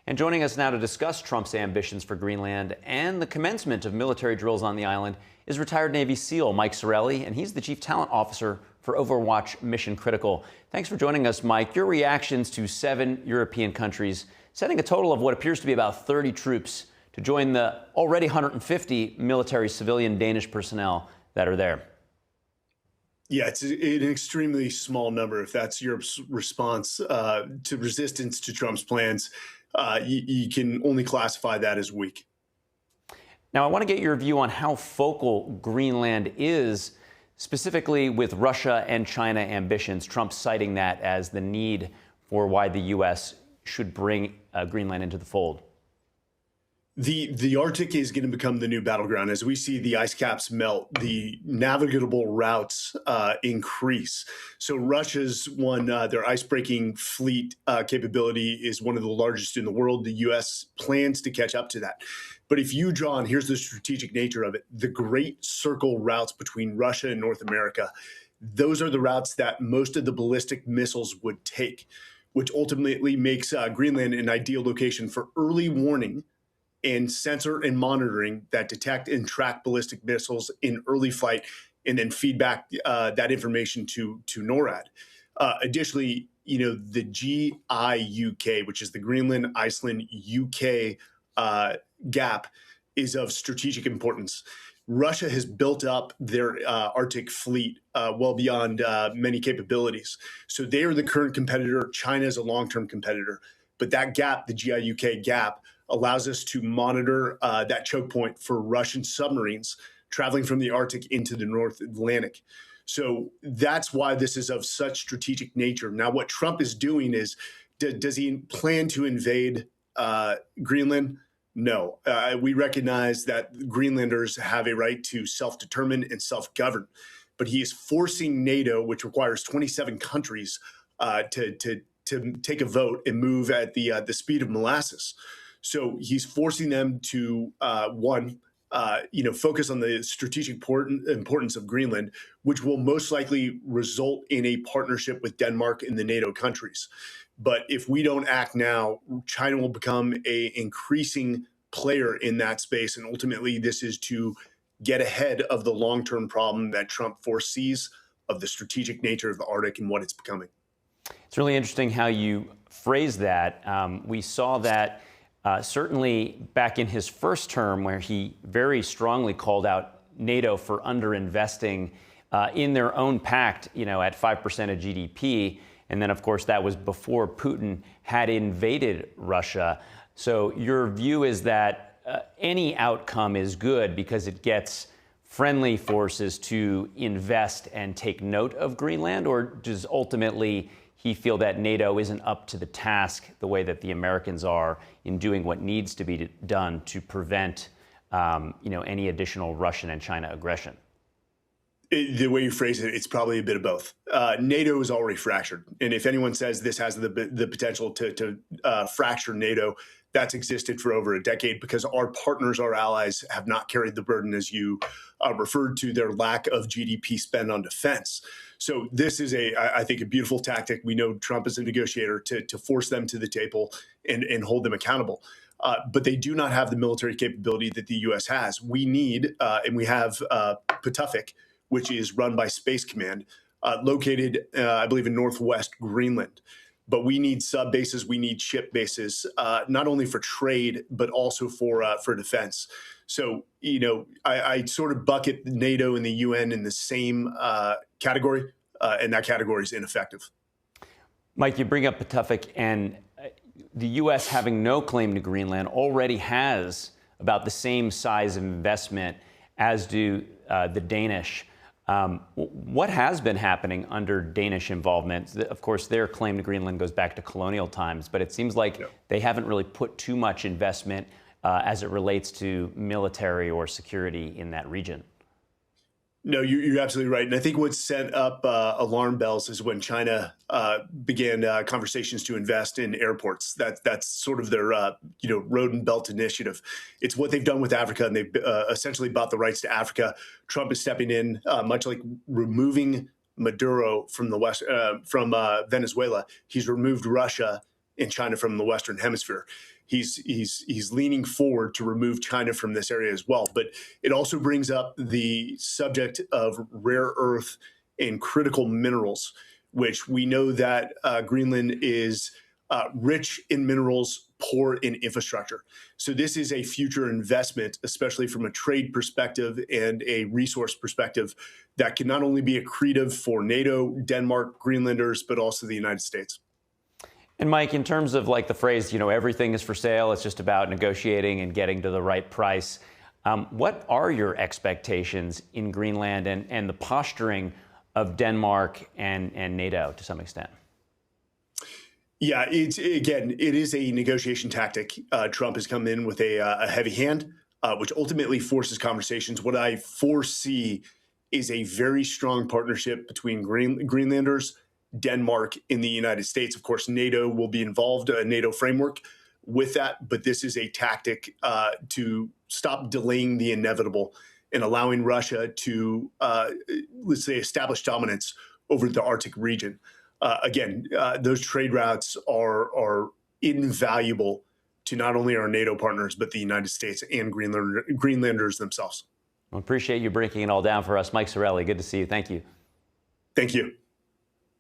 And joining us now to discuss Trump's ambitions for Greenland and the commencement of military drills on the island is retired Navy SEAL Mike Sarraille, and he's the Chief Talent Officer for Overwatch Mission Critical. Thanks for joining us, Mike. Your reactions to 7 European countries sending a total of what appears to be about 30 troops to join the already 150 military civilian Danish personnel that are there. Yeah, it's an extremely small number. If that's Europe's response to resistance to Trump's plans, you can only classify that as weak. Now, I want to get your view on how focal Greenland is, specifically with Russia and China ambitions, Trump citing that as the need for why the U.S. should bring Greenland into the fold. The Arctic is going to become the new battleground. As we see the ice caps melt, the navigable routes increase. So Russia's their ice-breaking fleet capability is one of the largest in the world. The U.S. plans to catch up to that. But if you draw on, here's the strategic nature of it, the Great Circle routes between Russia and North America, those are the routes that most of the ballistic missiles would take, which ultimately makes Greenland an ideal location for early warning and sensor and monitoring that detect and track ballistic missiles in early flight and then feed back that information to NORAD. Additionally, the GIUK, which is the Greenland, Iceland, UK gap, is of strategic importance. Russia has built up their Arctic fleet well beyond many capabilities. So they are the current competitor. China is a long-term competitor. But that gap, the GIUK gap, allows us to monitor that choke point for Russian submarines traveling from the Arctic into the North Atlantic. So that's why this is of such strategic nature. Now, what Trump is doing is, does he plan to invade Greenland? No. We recognize that Greenlanders have a right to self-determine and self-govern. But he is forcing NATO, which requires 27 countries, to take a vote and move at the speed of molasses. So he's forcing them to, focus on the strategic importance of Greenland, which will most likely result in a partnership with Denmark and the NATO countries. But if we don't act now, China will become an increasing player in that space. And ultimately, this is to get ahead of the long-term problem that Trump foresees of the strategic nature of the Arctic and what it's becoming. It's really interesting how you phrase that. We saw that certainly back in his first term, where he very strongly called out NATO for underinvesting in their own pact, at 5% of GDP. And then, of course, that was before Putin had invaded Russia. So your view is that any outcome is good because it gets friendly forces to invest and take note of Greenland, or does ultimately he feel that NATO isn't up to the task the way that the Americans are in doing what needs to be done to prevent, any additional Russian and China aggression? The way you phrase it, it's probably a bit of both. NATO is already fractured. And if anyone says this has the potential to fracture NATO, that's existed for over a decade because our partners, our allies, have not carried the burden, as you referred to, their lack of GDP spend on defense. So this is I think, a beautiful tactic. We know Trump is a negotiator to force them to the table and hold them accountable. But they do not have the military capability that the U.S. has. We need, and we have Pituffik, which is run by Space Command, located, I believe, in northwest Greenland. But we need sub bases, we need ship bases, not only for trade, but also for defense. So, I sort of bucket NATO and the UN in the same category, and that category is ineffective. Mike, you bring up Pituffik, and the U.S. having no claim to Greenland already has about the same size of investment as do the Danish. What has been happening under Danish involvement? Of course, their claim to Greenland goes back to colonial times, but it seems like they haven't really put too much investment as it relates to military or security in that region. No, you're absolutely right. And I think what set up alarm bells is when China began conversations to invest in airports. That's sort of their road and belt initiative. It's what they've done with Africa, and they've essentially bought the rights to Africa. Trump is stepping in, much like removing Maduro from the from Venezuela. He's removed Russia and China from the Western Hemisphere. he's leaning forward to remove China from this area as well. But it also brings up the subject of rare earth and critical minerals, which we know that Greenland is rich in minerals, poor in infrastructure. So this is a future investment, especially from a trade perspective and a resource perspective, that can not only be accretive for NATO, Denmark, Greenlanders, but also the United States. And Mike, in terms of like the phrase, everything is for sale, it's just about negotiating and getting to the right price. What are your expectations in Greenland and the posturing of Denmark and NATO to some extent? Yeah, it is a negotiation tactic. Trump has come in with a heavy hand, which ultimately forces conversations. What I foresee is a very strong partnership between Greenlanders, Denmark, and the United States. Of course, NATO will be involved, a NATO framework with that, but this is a tactic to stop delaying the inevitable and allowing Russia to, let's say, establish dominance over the Arctic region. Those trade routes are invaluable to not only our NATO partners, but the United States and Greenlanders themselves. I appreciate you breaking it all down for us. Mike Sarraille, good to see you. Thank you. Thank you.